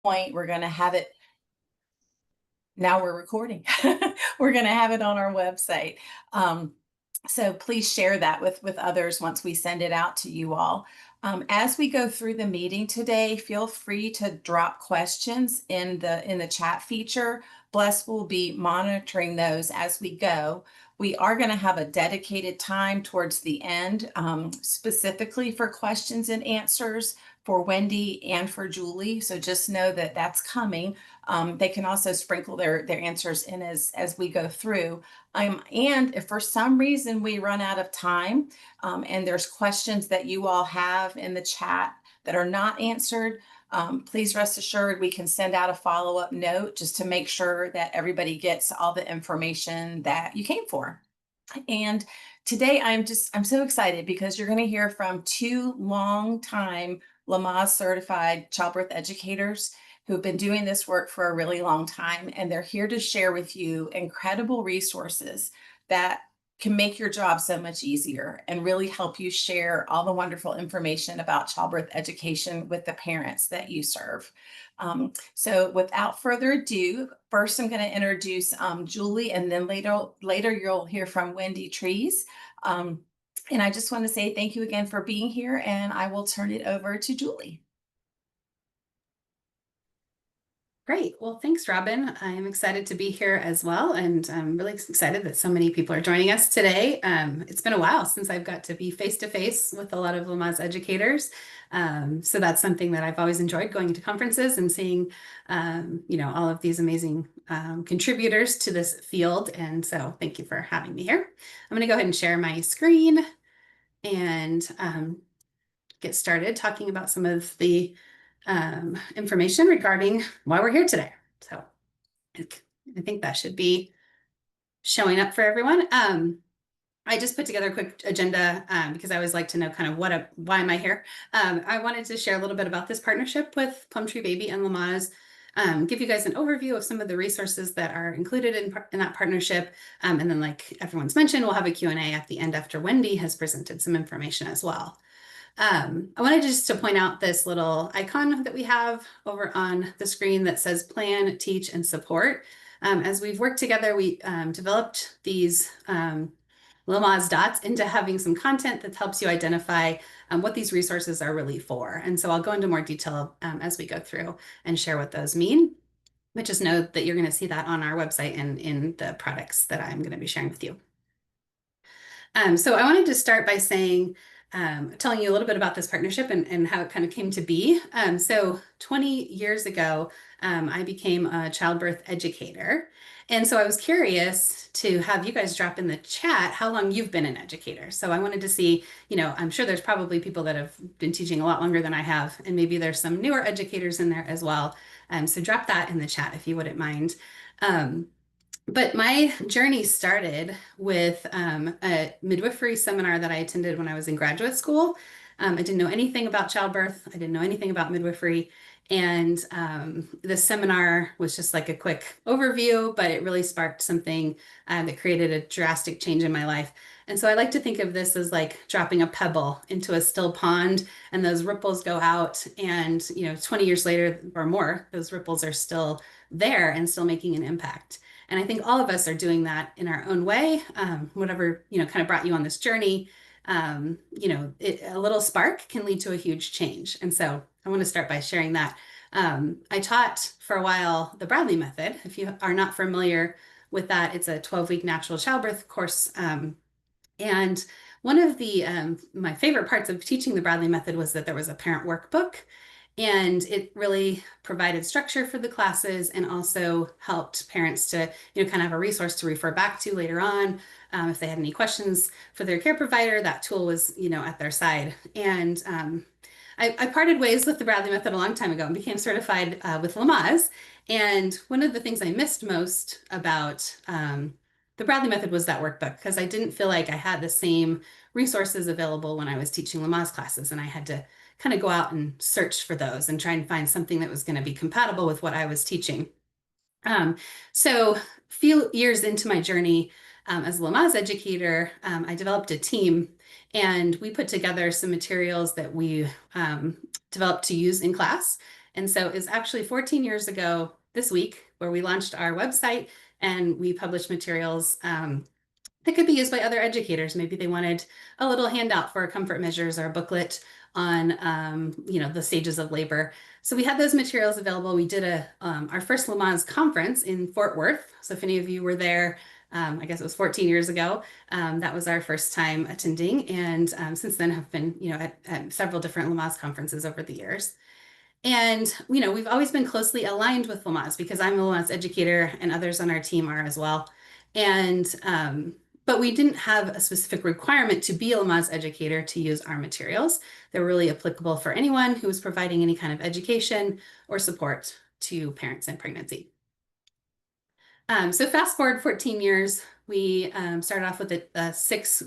point, we're going to have it. Now we're recording. We're going to have it on our website. So please share that with others once we send it out to you all. As we go through the meeting today, feel free to drop questions in the chat feature. Bless will be monitoring those as we go. We are going to have a dedicated time towards the end, specifically for questions and answers for Wendy and for Julie. So just know that that's coming. They can also sprinkle their answers in as we go through. And if for some reason we run out of time and there's questions that you all have in the chat that are not answered, please rest assured we can send out a follow-up note just to make sure that everybody gets all the information that you came for. And today I'm so excited because you're going to hear from two long-time Lamaze certified childbirth educators who've been doing this work for a really long time, and they're here to share with you incredible resources that can make your job so much easier and really help you share all the wonderful information about childbirth education with the parents that you serve. So without further ado, first I'm going to introduce Julie, and then later you'll hear from Wendy Trees. And I just want to say thank you again for being here, and I will turn it over to Julie. Great. Well, thanks, Robin. I'm excited to be here as well, and I'm really excited that so many people are joining us today. It's been a while since I've got to be face-to-face with a lot of Lamaze educators. So that's something that I've always enjoyed, going to conferences and seeing, all of these amazing contributors to this field. And so thank you for having me here. I'm going to go ahead and share my screen and get started talking about some of the information regarding why we're here today. So I think that should be showing up for everyone. I just put together a quick agenda because I always like to know kind of why am I here. I wanted to share a little bit about this partnership with Plumtree Baby and Lamaze, give you guys an overview of some of the resources that are included in that partnership. And then, like everyone's mentioned, we'll have a Q&A at the end after Wendy has presented some information as well. I wanted just to point out this little icon that we have over on the screen that says plan, teach, and support. As we've worked together, we developed these Lamaze dots into having some content that helps you identify what these resources are really for. And so I'll go into more detail as we go through and share what those mean. But just know that you're going to see that on our website and in the products that I'm going to be sharing with you. So I wanted to start by saying, telling you a little bit about this partnership and how it kind of came to be. So 20 years ago, I became a childbirth educator. And so I was curious to have you guys drop in the chat how long you've been an educator. So I wanted to see, I'm sure there's probably people that have been teaching a lot longer than I have, and maybe there's some newer educators in there as well. So drop that in the chat if you wouldn't mind. But my journey started with a midwifery seminar that I attended when I was in graduate school. I didn't know anything about childbirth. I didn't know anything about midwifery. And the seminar was just like a quick overview, but it really sparked something that created a drastic change in my life. And so I like to think of this as like dropping a pebble into a still pond, and those ripples go out, and 20 years later or more, those ripples are still there and still making an impact. And I think all of us are doing that in our own way. Whatever, kind of brought you on this journey, a little spark can lead to a huge change. And so I want to start by sharing that. I taught for a while the Bradley method. If you are not familiar with that, it's a 12-week natural childbirth course. And one of my favorite parts of teaching the Bradley method was that there was a parent workbook. And it really provided structure for the classes and also helped parents to, kind of have a resource to refer back to later on. If they had any questions for their care provider, that tool was, at their side. And I parted ways with the Bradley method a long time ago and became certified with Lamaze. And one of the things I missed most about the Bradley method was that workbook, because I didn't feel like I had the same resources available when I was teaching Lamaze classes, and I had to kind of go out and search for those and try and find something that was going to be compatible with what I was teaching. So a few years into my journey as a Lamaze educator, I developed a team, and we put together some materials that we developed to use in class. And so it's actually 14 years ago this week where we launched our website and we published materials that could be used by other educators. Maybe they wanted a little handout for comfort measures or a booklet on, the stages of labor. So we had those materials available. We did our first Lamaze conference in Fort Worth. So if any of you were there, I guess it was 14 years ago. That was our first time attending. And since then have been, at several different Lamaze conferences over the years. And, we've always been closely aligned with Lamaze because I'm a Lamaze educator and others on our team are as well. And, but we didn't have a specific requirement to be a Lamaze educator to use our materials. They're really applicable for anyone who is providing any kind of education or support to parents in pregnancy. So fast forward 14 years, we started off with a 6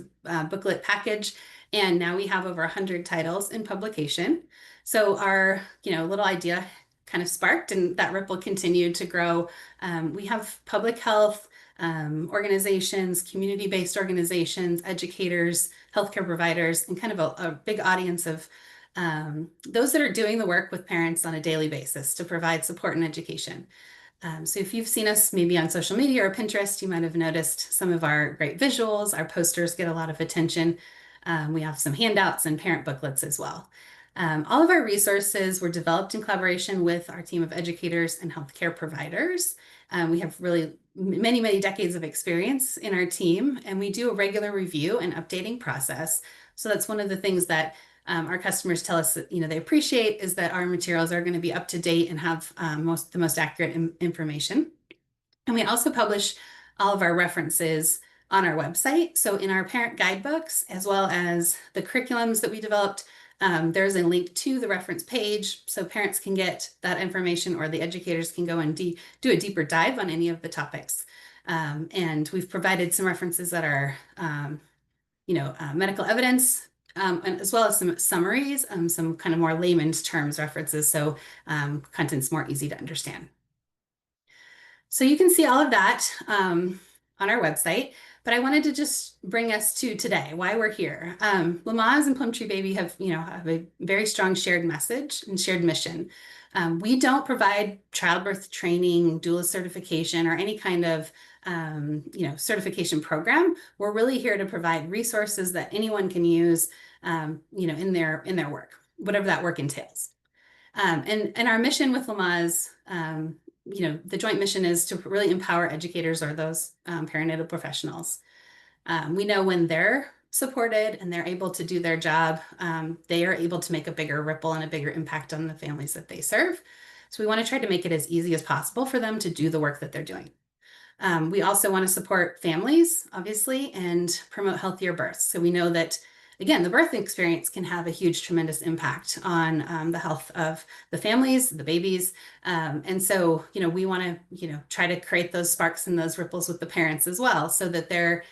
booklet package, and now we have over 100 titles in publication. So our little idea kind of sparked, and that ripple continued to grow. We have public health organizations, community-based organizations, educators, healthcare providers, and kind of a big audience of those that are doing the work with parents on a daily basis to provide support and education. So if you've seen us maybe on social media or Pinterest, you might have noticed some of our great visuals. Our posters get a lot of attention. We have some handouts and parent booklets as well. All of our resources were developed in collaboration with our team of educators and healthcare providers. We have really many, many decades of experience in our team, and we do a regular review and updating process. So that's one of the things that our customers tell us that they appreciate, is that our materials are going to be up to date and have the most accurate information. And we also publish all of our references on our website. So in our parent guidebooks, as well as the curriculums that we developed, there's a link to the reference page so parents can get that information, or the educators can go and do a deeper dive on any of the topics. And we've provided some references that are medical evidence, and as well as some summaries, some kind of more layman's terms references, so content's more easy to understand. So you can see all of that on our website, but I wanted to just bring us to today, why we're here. Lamaze and Plumtree Baby have a very strong shared message and shared mission. We don't provide childbirth training, doula certification, or any kind of certification program. We're really here to provide resources that anyone can use, in their work, whatever that work entails. And our mission with Lamaze, the joint mission is to really empower educators or those perinatal professionals. We know when they're supported and they're able to do their job, they are able to make a bigger ripple and a bigger impact on the families that they serve. So we want to try to make it as easy as possible for them to do the work that they're doing. We also want to support families, obviously, and promote healthier births. So we know that, again, the birth experience can have a huge, tremendous impact on the health of the families, the babies. And so, we want to, try to create those sparks and those ripples with the parents as well, so that they're,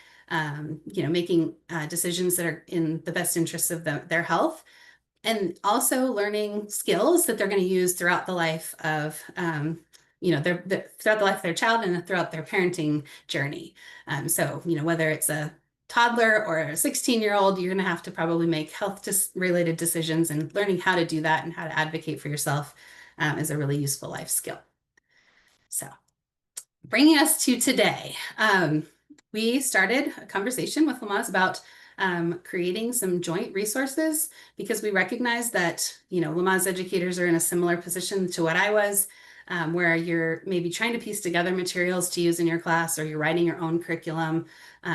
making decisions that are in the best interests of their health, and also learning skills that they're going to use throughout the life of, throughout the life of their child and throughout their parenting journey. So, whether it's a toddler or a 16-year-old, you're going to have to probably make health-related decisions, and learning how to do that and how to advocate for yourself is a really useful life skill. So, bringing us to today, we started a conversation with Lamaze about creating some joint resources, because we recognize that, Lamaze educators are in a similar position to what I was, where you're maybe trying to piece together materials to use in your class, or you're writing your own curriculum,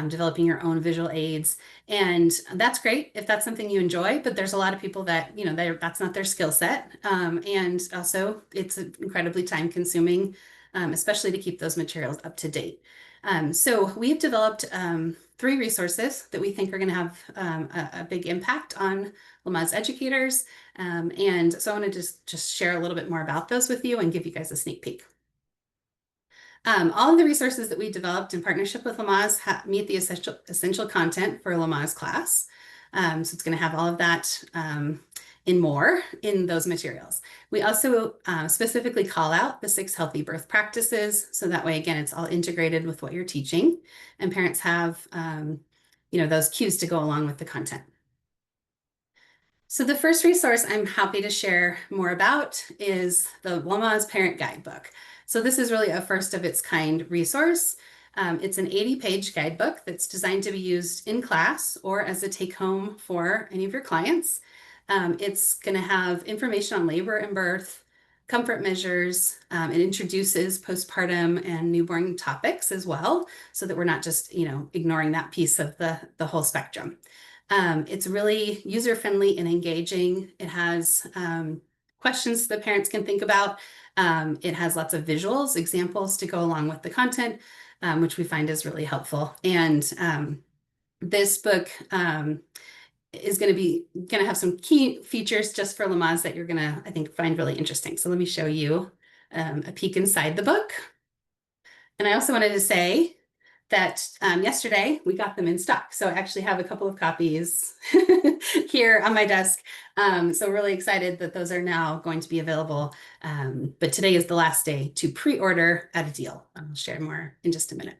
developing your own visual aids. And that's great if that's something you enjoy, but there's a lot of people that, that's not their skill set. And also it's incredibly time consuming, especially to keep those materials up to date. So we've developed 3 resources that we think are going to have a big impact on Lamaze educators. And so I want to just share a little bit more about those with you and give you guys a sneak peek. All of the resources that we developed in partnership with Lamaze meet the essential content for a Lamaze class. So it's going to have all of that and more in those materials. We also specifically call out the 6 healthy birth practices. So that way, again, it's all integrated with what you're teaching, and parents have, those cues to go along with the content. So the first resource I'm happy to share more about is the Lamaze Parent Guidebook. So this is really a first of its kind resource. It's an 80-page guidebook that's designed to be used in class or as a take-home for any of your clients. It's going to have information on labor and birth, comfort measures. It introduces postpartum and newborn topics as well, so that we're not just, ignoring that piece of the whole spectrum. It's really user-friendly and engaging. It has questions the parents can think about. It has lots of visuals, examples to go along with the content, which we find is really helpful. And this book is going to have some key features just for Lamaze that you're going to, I think, find really interesting. So let me show you a peek inside the book. And I also wanted to say that yesterday we got them in stock. So I actually have a couple of copies here on my desk. So really excited that those are now going to be available. But today is the last day to pre-order at a deal. I'll share more in just a minute.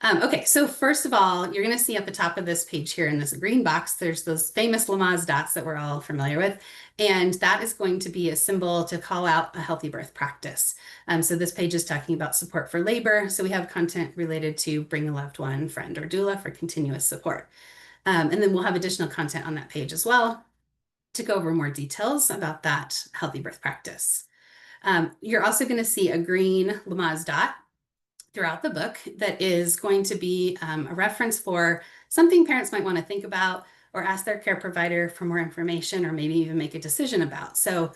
Okay, so first of all, you're going to see at the top of this page here in this green box, there's those famous Lamaze dots that we're all familiar with. And that is going to be a symbol to call out a healthy birth practice. So this page is talking about support for labor. So we have content related to bring a loved one, friend, or doula for continuous support. And then we'll have additional content on that page as well to go over more details about that healthy birth practice. You're also going to see a green Lamaze dot throughout the book that is going to be a reference for something parents might want to think about or ask their care provider for more information or maybe even make a decision about. So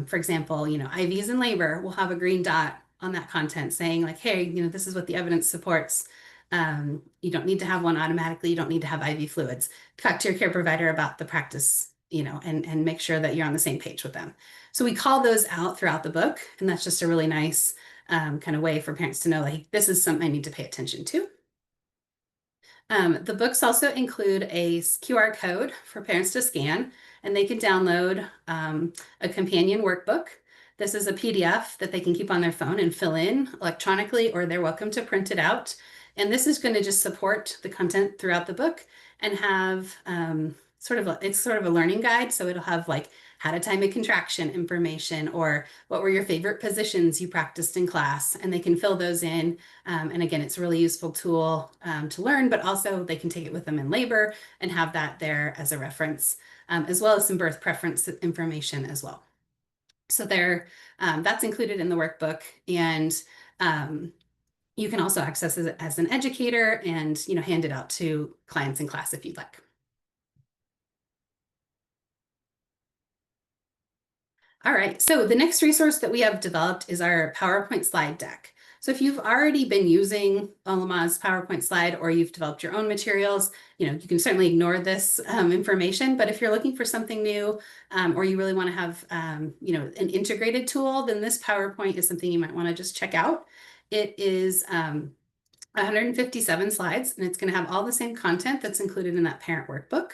for example, IVs in labor will have a green dot on that content saying like, hey, this is what the evidence supports. You don't need to have one automatically. You don't need to have IV fluids. Talk to your care provider about the practice, and make sure that you're on the same page with them. So we call those out throughout the book, and that's just a really nice kind of way for parents to know, like, this is something I need to pay attention to. The books also include a QR code for parents to scan, and they can download a companion workbook. This is a PDF that they can keep on their phone and fill in electronically, or they're welcome to print it out. And this is going to just support the content throughout the book and have it's sort of a learning guide. So it'll have like how to time a contraction information, or what were your favorite positions you practiced in class, and they can fill those in. And again, it's a really useful tool to learn, but also they can take it with them in labor and have that there as a reference, as well as some birth preference information as well. So that's included in the workbook, and you can also access it as an educator and hand it out to clients in class if you'd like. All right, so the next resource that we have developed is our PowerPoint slide deck. So if you've already been using a Lamaze PowerPoint slide, or you've developed your own materials, you can certainly ignore this information. But if you're looking for something new, or you really want to have an integrated tool, then this PowerPoint is something you might want to just check out. It is 157 slides, and it's going to have all the same content that's included in that parent workbook.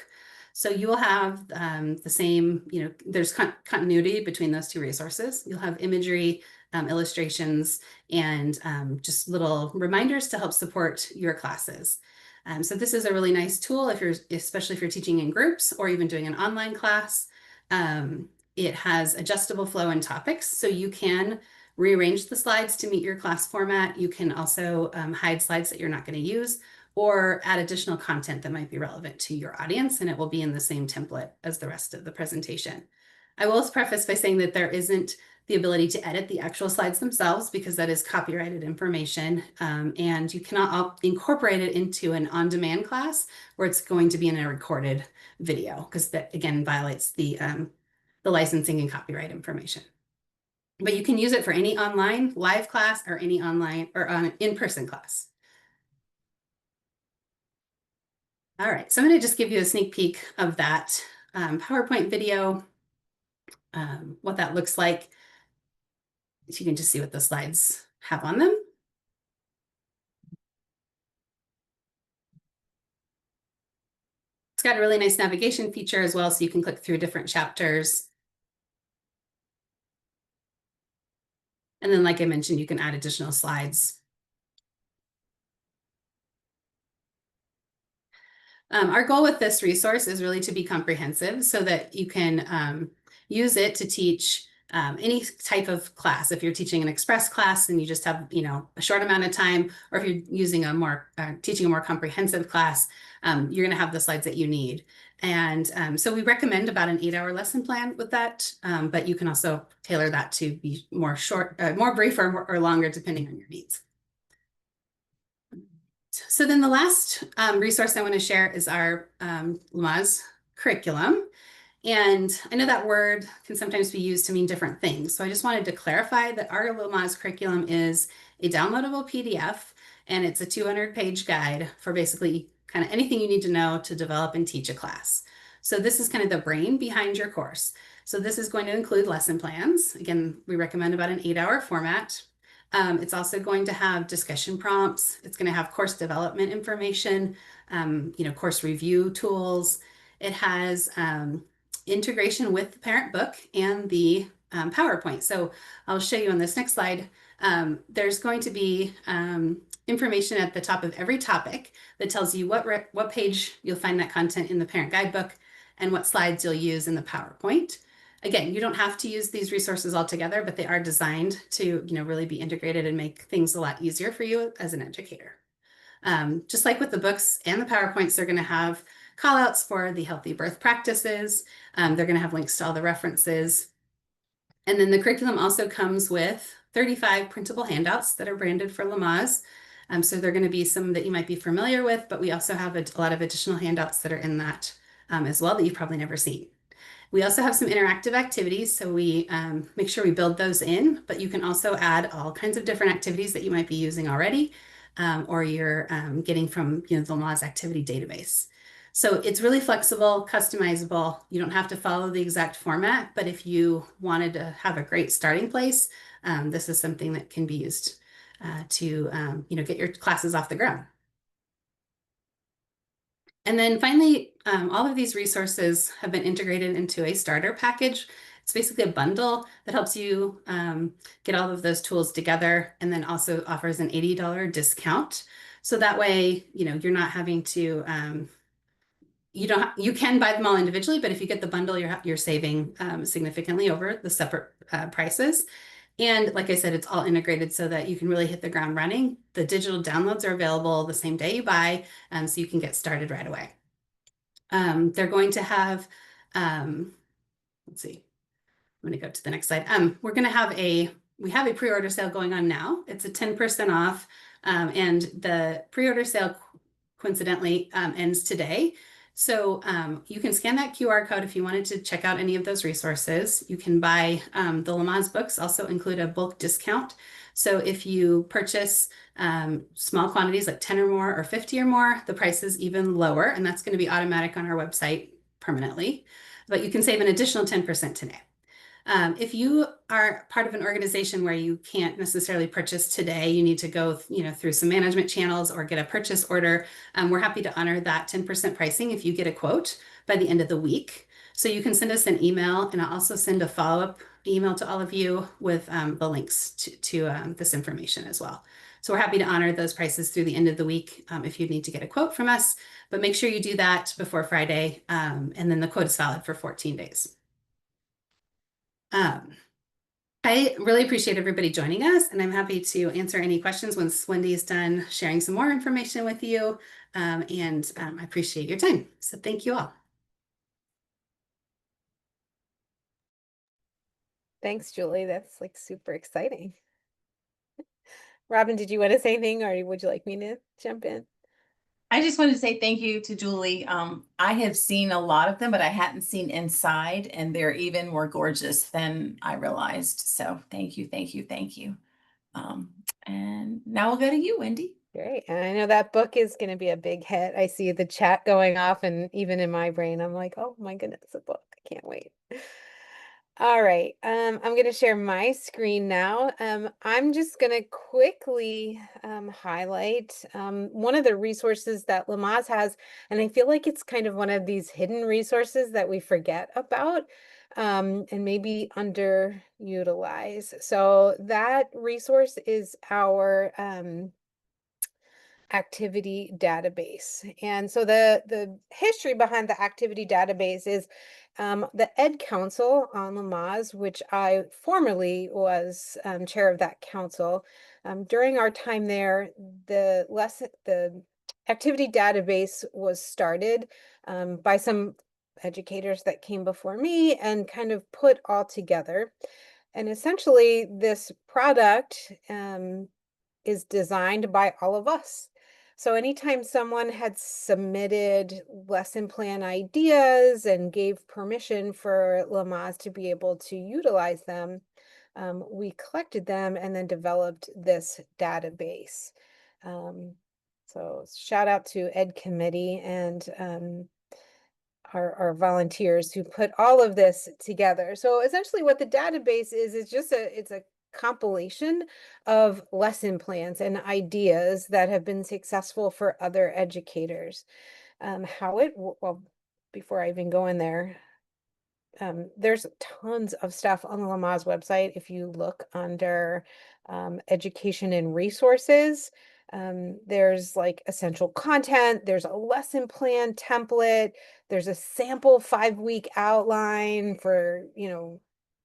So you will have the same, there's continuity between those two resources. You'll have imagery, illustrations, and just little reminders to help support your classes. So this is a really nice tool especially if you're teaching in groups or even doing an online class. It has adjustable flow and topics, so you can rearrange the slides to meet your class format. You can also hide slides that you're not going to use, or add additional content that might be relevant to your audience, and it will be in the same template as the rest of the presentation. I will preface by saying that there isn't the ability to edit the actual slides themselves, because that is copyrighted information, and you cannot incorporate it into an on-demand class where it's going to be in a recorded video, because that again violates the licensing and copyright information. But you can use it for any online live class or any online or in-person class. All right, so I'm going to just give you a sneak peek of that PowerPoint video, what that looks like. So you can just see what the slides have on them. It's got a really nice navigation feature as well, so you can click through different chapters. And then, like I mentioned, you can add additional slides. Our goal with this resource is really to be comprehensive so that you can use it to teach any type of class. If you're teaching an express class and you just have, a short amount of time, or if you're using a more teaching a more comprehensive class, you're going to have the slides that you need. And so we recommend about an 8-hour lesson plan with that, but you can also tailor that to be more short, more brief, or longer, depending on your needs. So then the last resource I want to share is our Lamaze Curriculum. And I know that word can sometimes be used to mean different things. So I just wanted to clarify that our Lamaze Curriculum is a downloadable PDF, and it's a 200-page guide for basically kind of anything you need to know to develop and teach a class. So this is kind of the brain behind your course. So this is going to include lesson plans. Again, we recommend about an 8-hour format. It's also going to have discussion prompts. It's going to have course development information, course review tools. It has integration with the parent book and the PowerPoint. So I'll show you on this next slide. There's going to be information at the top of every topic that tells you what page you'll find that content in the parent guidebook and what slides you'll use in the PowerPoint. Again, you don't have to use these resources all together, but they are designed to, really be integrated and make things a lot easier for you as an educator. Just like with the books and the PowerPoints, they're going to have call outs for the healthy birth practices. They're going to have links to all the references. And then the curriculum also comes with 35 printable handouts that are branded for Lamaze. So they're going to be some that you might be familiar with, but we also have a lot of additional handouts that are in that as well that you've probably never seen. We also have some interactive activities, so we make sure we build those in, but you can also add all kinds of different activities that you might be using already, or you're getting from the Lamaze activity database. So it's really flexible, customizable. You don't have to follow the exact format, but if you wanted to have a great starting place, this is something that can be used to get your classes off the ground. And then finally, all of these resources have been integrated into a starter package. It's basically a bundle that helps you get all of those tools together, and then also offers an $80 discount. So that way, you're not having to, you can buy them all individually, but if you get the bundle, you're saving significantly over the separate prices. And like I said, it's all integrated so that you can really hit the ground running. The digital downloads are available the same day you buy, so you can get started right away. They're going to have, let's see, I'm going to go to the next slide. We have a pre-order sale going on now. It's a 10% off, and the pre-order sale coincidentally ends today. So you can scan that QR code if you wanted to check out any of those resources. You can buy the Lamaze books, also include a bulk discount. So if you purchase small quantities like 10 or more or 50 or more, the price is even lower, and that's going to be automatic on our website permanently. But you can save an additional 10% today. If you are part of an organization where you can't necessarily purchase today, you need to go through some management channels or get a purchase order, we're happy to honor that 10% pricing if you get a quote by the end of the week. So you can send us an email, and I'll also send a follow-up email to all of you with the links to this information as well. So we're happy to honor those prices through the end of the week if you need to get a quote from us, but make sure you do that before Friday, and then the quote is valid for 14 days. I really appreciate everybody joining us, and I'm happy to answer any questions once Wendy's done sharing some more information with you. I appreciate your time. So thank you all. Thanks, Julie. That's like super exciting. Robin, did you want to say anything, or would you like me to jump in? I just wanted to say thank you to Julie. I have seen a lot of them, but I hadn't seen inside, and they're even more gorgeous than I realized. So thank you, thank you, thank you. And now we'll go to you, Wendy. Great. And I know that book is going to be a big hit. I see the chat going off, and even in my brain, I'm like, oh my goodness, a book. I can't wait. All right. I'm going to share my screen now. I'm just going to quickly highlight one of the resources that Lamaze has, and I feel like it's kind of one of these hidden resources that we forget about and maybe underutilize. So that resource is our activity database. And so the history behind the activity database is the Ed Council on Lamaze, which I formerly was chair of that council. During our time there, the activity database was started by some educators that came before me and kind of put all together. And essentially, this product is designed by all of us. So anytime someone had submitted lesson plan ideas and gave permission for Lamaze to be able to utilize them, we collected them and then developed this database. So shout out to Ed Committee and our volunteers who put all of this together. So essentially what the database is just it's a compilation of lesson plans and ideas that have been successful for other educators. Well, before I even go in there, there's tons of stuff on the Lamaze website. If you look under education and resources, there's like essential content, there's a lesson plan template, there's a sample 5-week outline for,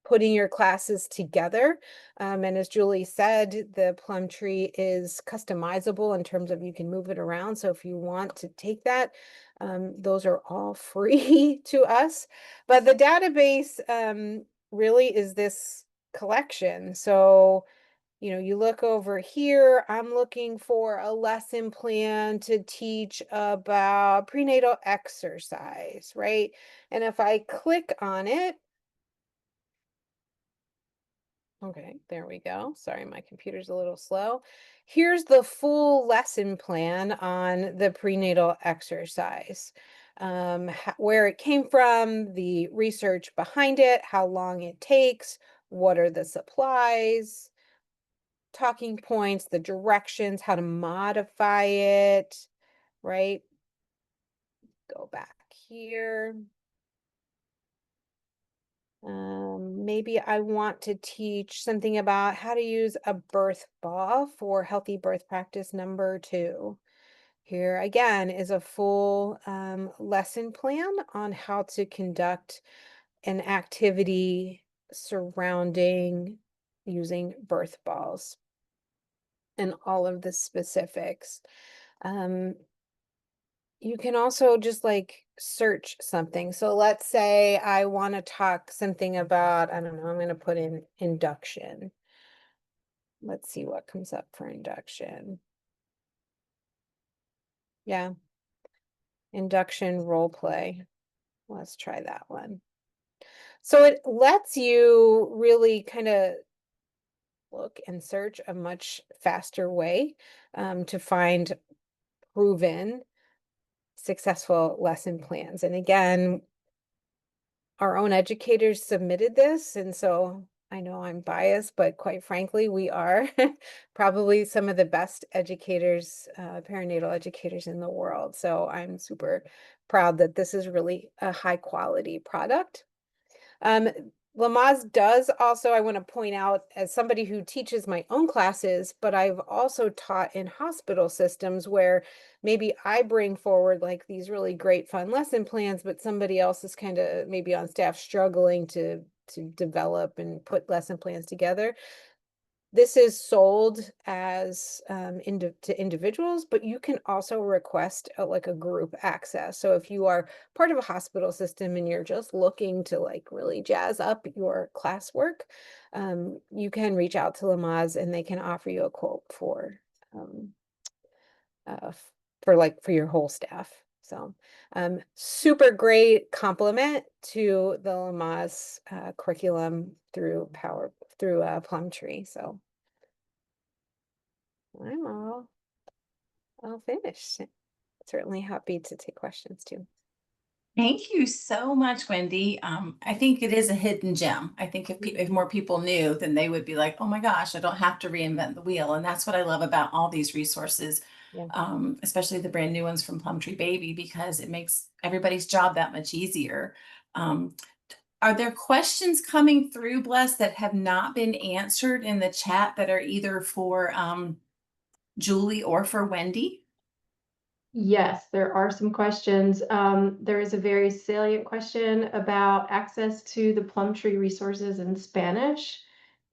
putting your classes together. And as Julie said, the Plumtree is customizable in terms of you can move it around. So if you want to take that, those are all free to us. But the database really is this collection. So, you look over here, I'm looking for a lesson plan to teach about prenatal exercise, right? And if I click on it, okay, there we go. Sorry, my computer's a little slow. Here's the full lesson plan on the prenatal exercise. Where it came from, the research behind it, how long it takes, what are the supplies, talking points, the directions, how to modify it, right? Go back here. Maybe I want to teach something about how to use a birth ball for healthy birth practice number 2. Here again is a full lesson plan on how to conduct an activity surrounding using birth balls and all of the specifics. You can also just like search something. So let's say I want to talk something about, I don't know, I'm going to put in induction. Let's see what comes up for induction. Yeah. Induction role play. Let's try that one. So it lets you really kind of look and search a much faster way to find proven successful lesson plans. And again, our own educators submitted this, and so I know I'm biased, but quite frankly, we are probably some of the best educators, perinatal educators in the world. So I'm super proud that this is really a high quality product. Lamaze does also, I want to point out, as somebody who teaches my own classes, but I've also taught in hospital systems where maybe I bring forward like these really great fun lesson plans, but somebody else is kind of maybe on staff struggling to develop and put lesson plans together. This is sold as to individuals, but you can also request like a group access. So if you are part of a hospital system and you're just looking to like really jazz up your classwork, you can reach out to Lamaze and they can offer you a quote for your whole staff. So super great compliment to the Lamaze curriculum through Plumtree. So I'm all finished. Certainly happy to take questions too. Thank you so much, Wendy. I think it is a hidden gem. I think if more people knew, then they would be like, oh my gosh, I don't have to reinvent the wheel. And that's what I love about all these resources, Yeah. Especially the brand new ones from Plumtree Baby, because it makes everybody's job that much easier. Are there questions coming through, Bless, that have not been answered in the chat that are either for Julie or for Wendy? Yes, there are some questions. There is a very salient question about access to the Plumtree resources in Spanish.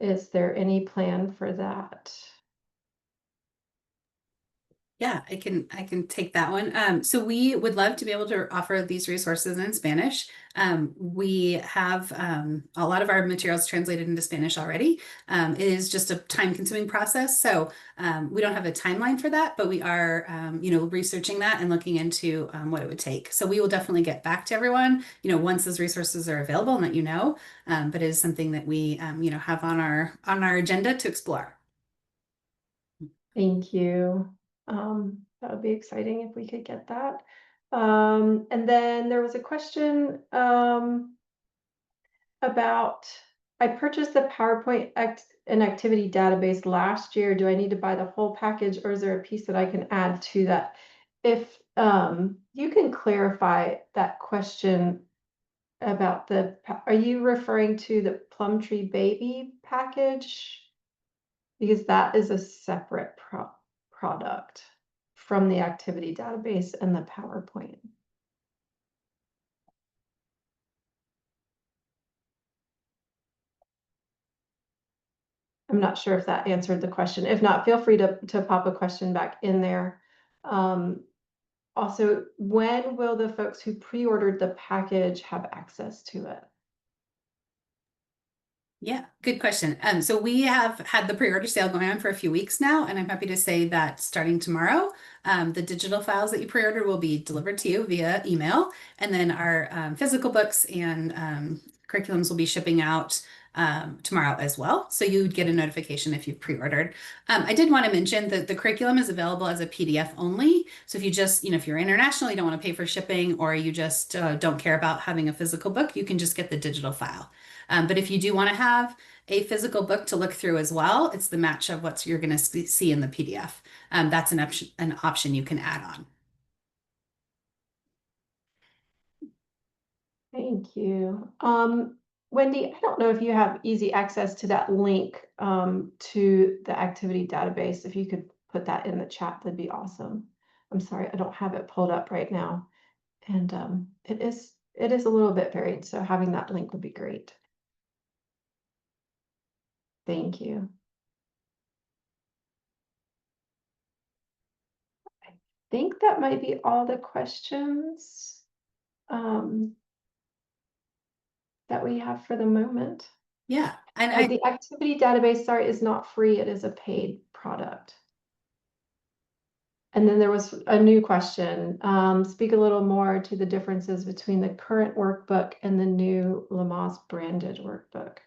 Is there any plan for that? Yeah, I can take that one. So we would love to be able to offer these resources in Spanish. We have a lot of our materials translated into Spanish already. It is just a time-consuming process, so we don't have a timeline for that, but we are, researching that and looking into what it would take. So we will definitely get back to everyone, once those resources are available and let you know. But it is something that we, have on our agenda to explore. Thank you. That would be exciting if we could get that. And then there was a question about, I purchased the PowerPoint and activity database last year. Do I need to buy the whole package, or is there a piece that I can add to that? If you can clarify that question about are you referring to the Plumtree baby package? Because that is a separate product from the activity database and the PowerPoint. I'm not sure if that answered the question. If not, feel free to pop a question back in there. Also, when will the folks who pre-ordered the package have access to it? Yeah, good question. So we have had the pre-order sale going on for a few weeks now, and I'm happy to say that starting tomorrow, the digital files that you pre-ordered will be delivered to you via email, and then our physical books and curriculums will be shipping out tomorrow as well. So you would get a notification if you've pre-ordered. I did want to mention that the curriculum is available as a PDF only. So if you just, if you're international, you don't want to pay for shipping, or you just don't care about having a physical book, you can just get the digital file. But if you do want to have a physical book to look through as well, it's the match of what you're going to see in the PDF. That's an option you can add on. Thank you. Wendy, I don't know if you have easy access to that link to the activity database. If you could put that in the chat, that'd be awesome. I'm sorry, I don't have it pulled up right now. And it is a little bit varied, so having that link would be great. Thank you. I think that might be all the questions that we have for the moment. Yeah, and the activity database, sorry, is not free. It is a paid product. And then there was a new question. Speak a little more to the differences between the current workbook and the new Lamaze branded workbook.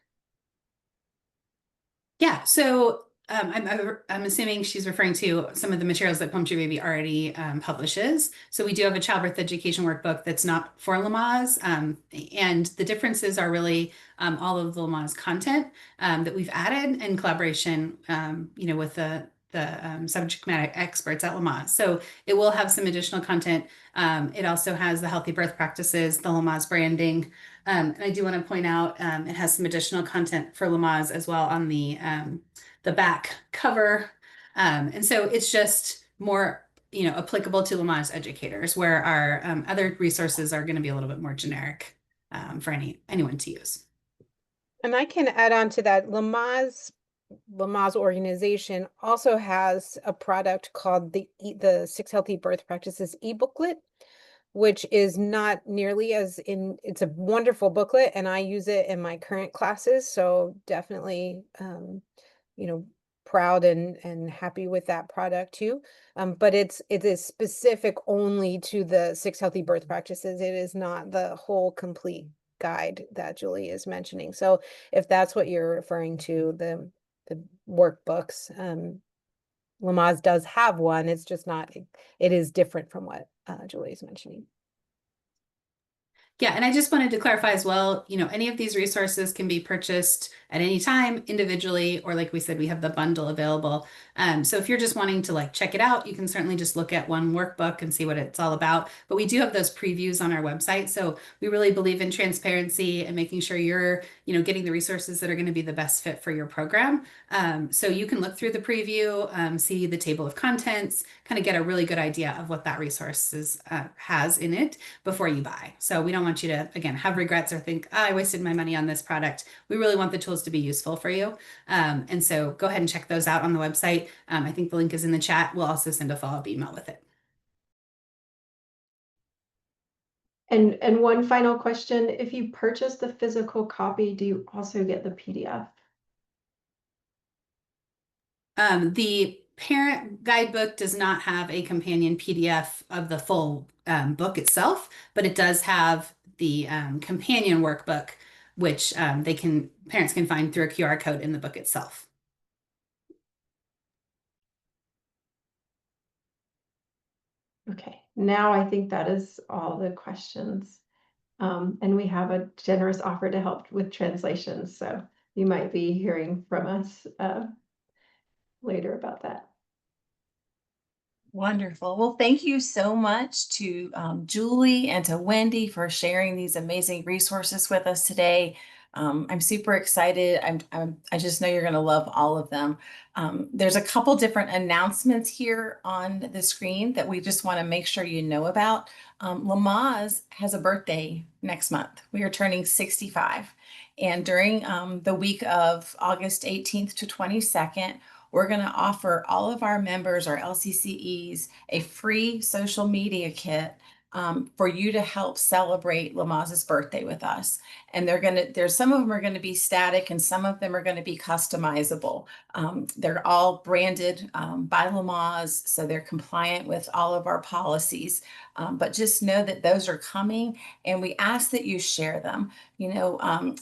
Yeah, so I'm assuming she's referring to some of the materials that Plumtree Baby already publishes. So we do have a childbirth education workbook that's not for Lamaze, and the differences are really all of the Lamaze content that we've added in collaboration, with the subject matter experts at Lamaze. So it will have some additional content. It also has the healthy birth practices, the Lamaze branding. And I do want to point out, it has some additional content for Lamaze as well on the back cover. And so it's just more, applicable to Lamaze educators, where our other resources are going to be a little bit more generic for anyone to use. And I can add on to that. Lamaze organization also has a product called the 6 Healthy Birth Practices e-booklet, which is not nearly it's a wonderful booklet, and I use it in my current classes. So definitely, proud and happy with that product too. But it is specific only to the 6 Healthy Birth Practices. It is not the whole complete guide that Julie is mentioning. So if that's what you're referring to, the workbooks, Lamaze does have one. It's just not, it is different from what Julie is mentioning. Yeah, and I just wanted to clarify as well, any of these resources can be purchased at any time individually, or like we said, we have the bundle available. So if you're just wanting to like check it out, you can certainly just look at one workbook and see what it's all about. But we do have those previews on our website. So we really believe in transparency and making sure you're, getting the resources that are going to be the best fit for your program. So you can look through the preview, see the table of contents, kind of get a really good idea of what that resource has in it before you buy. So we don't want you to, again, have regrets or think, I wasted my money on this product. We really want the tools to be useful for you. And so go ahead and check those out on the website. I think the link is in the chat. We'll also send a follow-up email with it. And one final question, if you purchase the physical copy, do you also get the PDF? The parent guidebook does not have a companion PDF of the full book itself, but it does have the companion workbook, which parents can find through a QR code in the book itself. Okay, now I think that is all the questions. And we have a generous offer to help with translations, so you might be hearing from us later about that. Wonderful. Well, thank you so much to Julie and to Wendy for sharing these amazing resources with us today. I'm super excited. I just know you're going to love all of them. There's a couple different announcements here on the screen that we just want to make sure you know about. Lamaze has a birthday next month. We are turning 65. And during the week of August 18th to 22nd, we're going to offer all of our members, our LCCEs, a free social media kit for you to help celebrate Lamaze's birthday with us. And there's some of them are going to be static and some of them are going to be customizable. They're all branded by Lamaze, so they're compliant with all of our policies. But just know that those are coming, and we ask that you share them.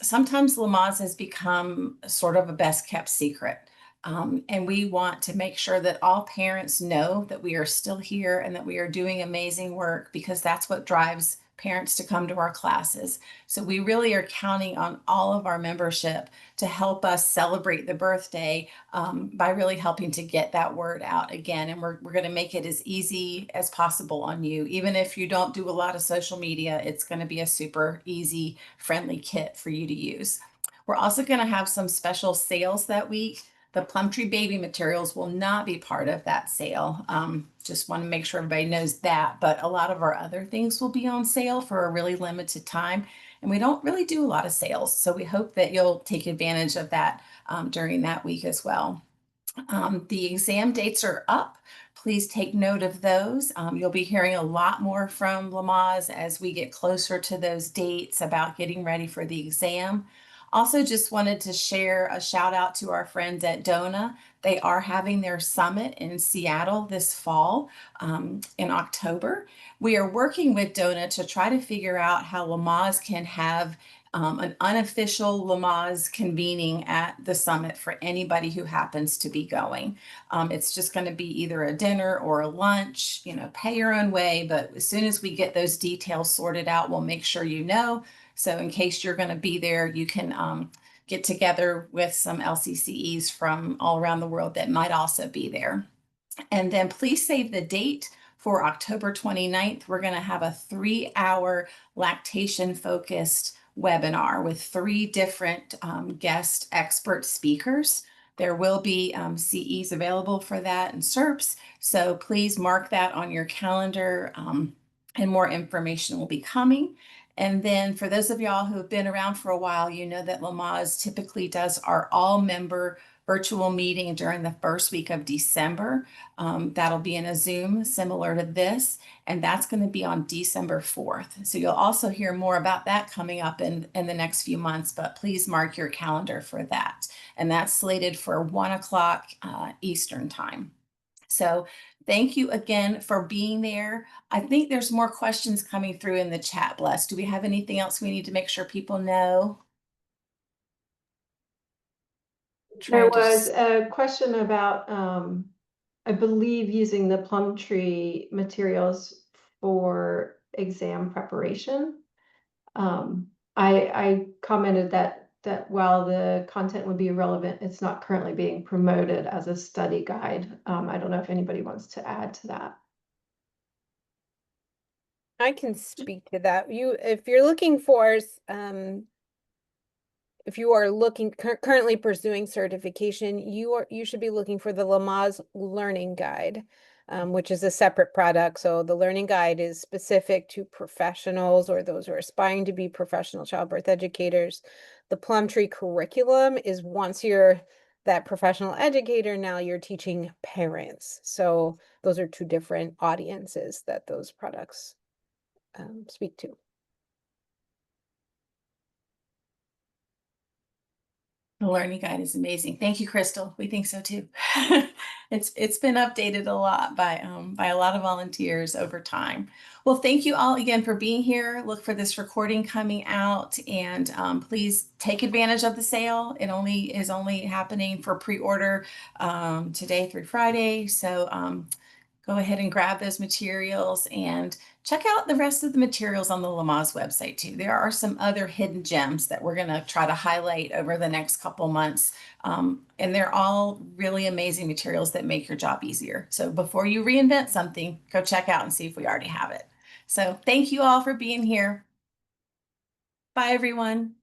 Sometimes Lamaze has become sort of a best kept secret. And we want to make sure that all parents know that we are still here and that we are doing amazing work, because that's what drives parents to come to our classes. So we really are counting on all of our membership to help us celebrate the birthday by really helping to get that word out again. And we're going to make it as easy as possible on you. Even if you don't do a lot of social media, it's going to be a super easy, friendly kit for you to use. We're also going to have some special sales that week. The Plumtree baby materials will not be part of that sale. Just want to make sure everybody knows that, but a lot of our other things will be on sale for a really limited time. And we don't really do a lot of sales. So we hope that you'll take advantage of that during that week as well. The exam dates are up. Please take note of those. You'll be hearing a lot more from Lamaze as we get closer to those dates about getting ready for the exam. Also, just wanted to share a shout out to our friends at DONA. They are having their summit in Seattle this fall in October. We are working with DONA to try to figure out how Lamaze can have an unofficial Lamaze convening at the summit for anybody who happens to be going. It's just going to be either a dinner or a lunch, pay your own way. But as soon as we get those details sorted out, we'll make sure you know. So in case you're going to be there, you can get together with some LCCEs from all around the world that might also be there. And then please save the date for October 29th. We're going to have a 3-hour lactation focused webinar with 3 different guest expert speakers. There will be CEs available for that and SERPs. So please mark that on your calendar and more information will be coming. And then for those of y'all who have been around for a while, you know that Lamaze typically does our all member virtual meeting during the first week of December. That'll be in a Zoom similar to this, and that's going to be on December 4th. So you'll also hear more about that coming up in the next few months, but please mark your calendar for that. And that's slated for 1 o'clock Eastern time. So thank you again for being there. I think there's more questions coming through in the chat, Bless. Do we have anything else we need to make sure people know? There was a question about, I believe, using the Plumtree materials for exam preparation. I commented that while the content would be relevant, it's not currently being promoted as a study guide. I don't know if anybody wants to add to that. I can speak to that. If you're looking for, if you are currently pursuing certification, you should be looking for the Lamaze Learning Guide, which is a separate product. So the Learning Guide is specific to professionals or those who are aspiring to be professional childbirth educators. The Plumtree curriculum is once you're that professional educator, now you're teaching parents. So those are two different audiences that those products speak to. The learning guide is amazing. Thank you, Crystal. We think so too. It's been updated a lot by a lot of volunteers over time. Well, thank you all again for being here. Look for this recording coming out, and please take advantage of the sale. It is only happening for pre-order today through Friday. So go ahead and grab those materials and check out the rest of the materials on the Lamaze website too. There are some other hidden gems that we're going to try to highlight over the next couple months. And they're all really amazing materials that make your job easier. So before you reinvent something, go check out and see if we already have it. So thank you all for being here. Bye, everyone.